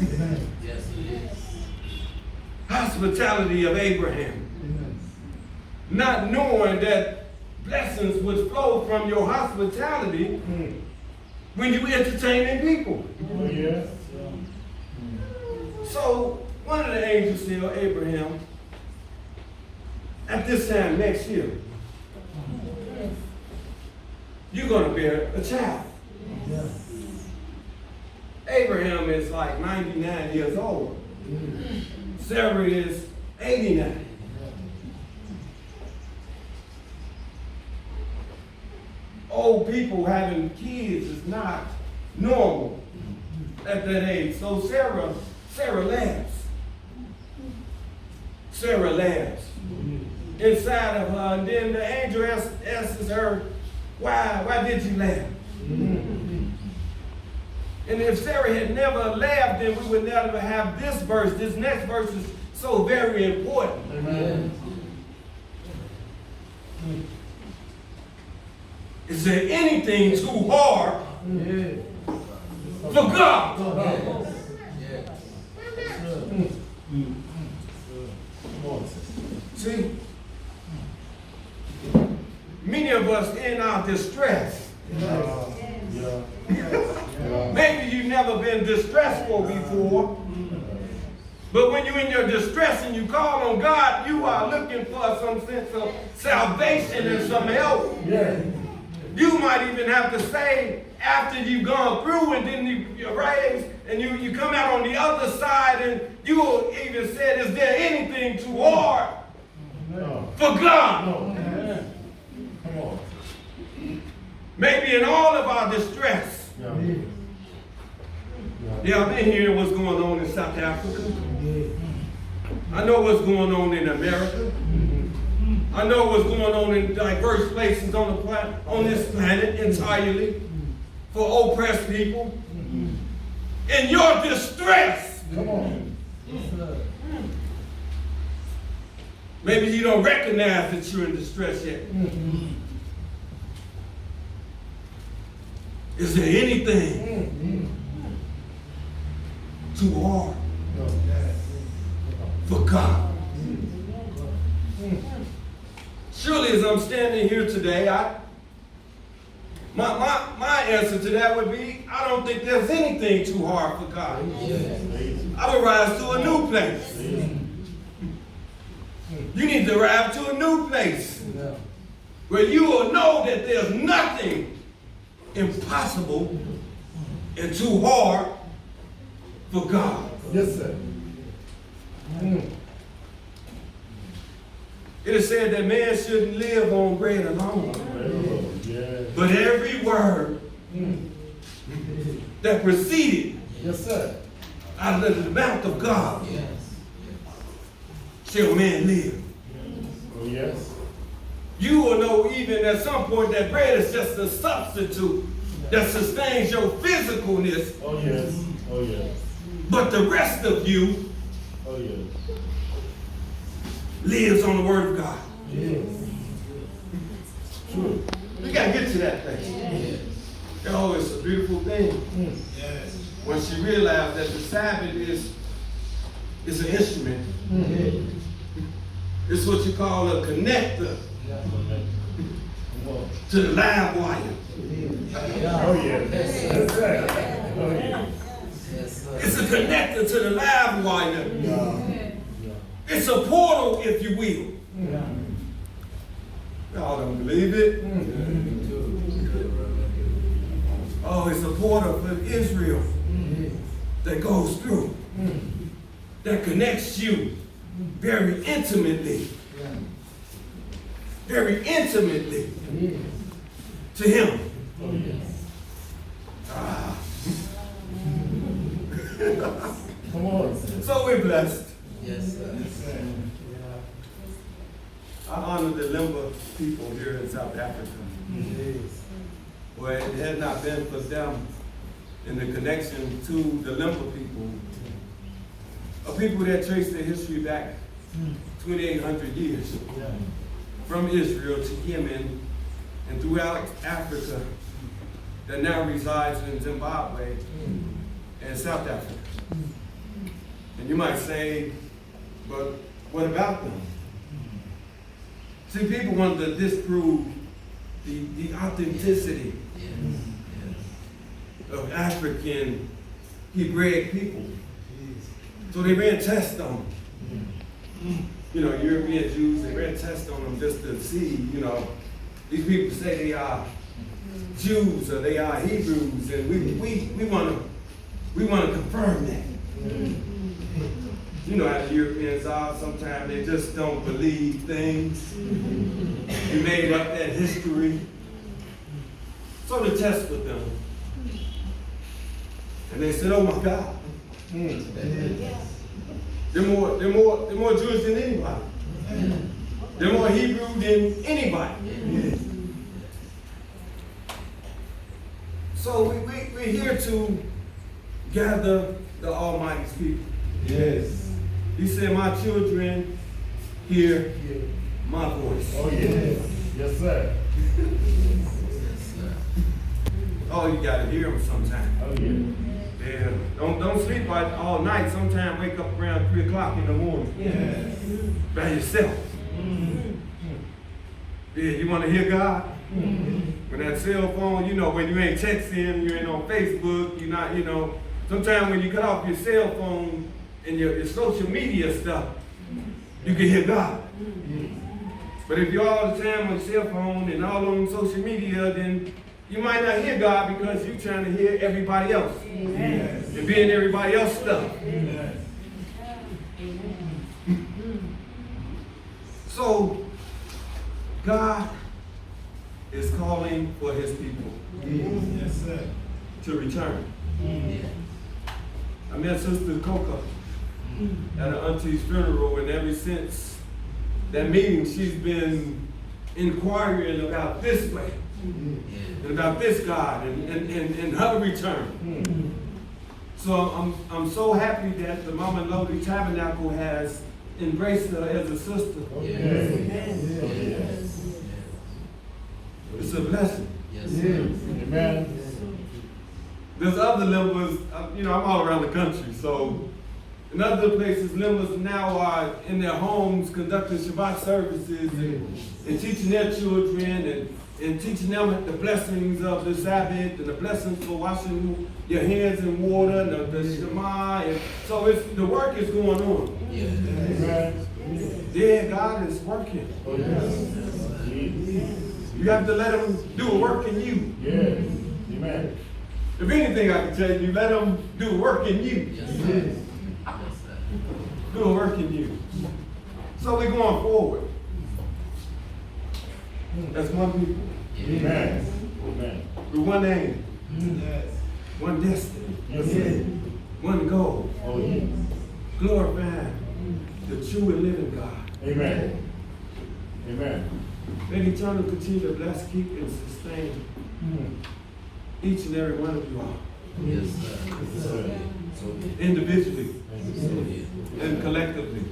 Yes, he is. Hospitality of Abraham. Not knowing that blessings would flow from your hospitality when you entertaining people. Oh, yes. So one of the angels tell Abraham, at this time next year, you're going to bear a child. Abraham is like 99 years old. Sarah is 89. Old people having kids is not normal at that age. So Sarah laughs. Sarah laughs inside of her, and then the angel asks her, why did you laugh? And if Sarah had never laughed, then we would never have this verse. This next verse is so very important. Amen. Is there anything too hard for God? See, many of us in our distress. Maybe you've never been distressful before, but when you're in your distress and you call on God, you are looking for some sense of salvation and some help. You might even have to say, after you've gone through and then you raise and you come out on the other side, and you will even said, is there anything too hard for God? Come on. Maybe in all of our distress. Yeah, I've been hearing what's going on in South Africa. I know what's going on in America. I know what's going on in diverse places on the planet, on this planet entirely, for oppressed people. In your distress, Come on. maybe you don't recognize that you're in distress yet. Is there anything too hard for God? Surely, as I'm standing here today, my answer to that would be, I don't think there's anything too hard for God. I would rise to a new place. You need to arrive to a new place where you will know that there's nothing impossible and too hard for God. Yes, sir. It is said that man shouldn't live on bread alone, but every word that proceeded Yes, sir. out of the mouth of God shall man live. Oh, yes. You will know even at some point that bread is just a substitute that sustains your physicalness, Oh, yes. Oh, yes. but the rest of you Oh, yes. lives on the word of God. Yes. True. We got to get to that place. Oh, it's a beautiful thing. Once you realize that the Sabbath is an instrument. It's what you call a connector to the live wire. Oh, yes. Yes, sir. Oh, yes. It's a connector to the live wire. It's a portal, if you will. Y'all don't believe it? Oh, it's a portal for Israel that goes through, that connects you very intimately to Him. Come on. So we're blessed. Yes, sir. I honor the Limba people here in South Africa. Where it had not been for them in the connection to the Limba people, a people that trace their history back 2,800 years, from Israel to Yemen and throughout Africa, that now resides in Zimbabwe and South Africa. And you might say, but what about them? See, people want to disprove the authenticity of African Hebraic people. So they ran tests on them. You know, European Jews, they ran tests on them just to see, you know, these people say they are Jews or they are Hebrews, and we want to confirm that. You know how the Europeans are, sometimes they just don't believe things. You made up that history. So the test with them. And they said, oh my God. They're more Jewish than anybody. They're more Hebrew than anybody. So we're here to gather the Almighty's people. Yes. He said, my children hear my voice. Oh, yes. Yes, sir. Oh, you got to hear him sometime. Oh, yeah. Yeah. Don't sleep all night. Sometime wake up around 3 o'clock in the morning. Yes. By yourself. Yeah, you want to hear God? When that cell phone, you know, when you ain't texting, you ain't on Facebook, you're not, you know. Sometimes when you cut off your cell phone and your social media stuff, you can hear God. But if you're all the time on your cell phone and all on social media, then you might not hear God because you're trying to hear everybody else. Yes. And be in everybody else's stuff. Yes. So, God is calling for his people Yes, sir. to return. I met Sister Coca at her auntie's funeral, and ever since that meeting, she's been inquiring about this way, and about this God, and her return. So I'm so happy that the Mama Lodi Tabernacle has embraced her as a sister. Yes. It's a blessing. Amen. There's other members, you know, I'm all around the country, so in other places, members now are in their homes conducting Shabbat services and teaching their children and teaching them the blessings of the Sabbath and the blessings for washing your hands in water and the Shema. And so the work is going on. Amen. Yeah, God is working. Oh, yes. You have to let him do a work in you. Yes. Amen. If anything I can tell you, let him do a work in you. Do a work in you. So we're going forward. As one people. Amen. Amen. With one aim. Yes. One destiny. Yes, sir. One goal. Oh, yes. Glorifying the true and living God. Amen. Amen. Let Eternal continue to bless, keep, and sustain each and every one of you all. Yes, sir. Individually Thank you, sir. and collectively.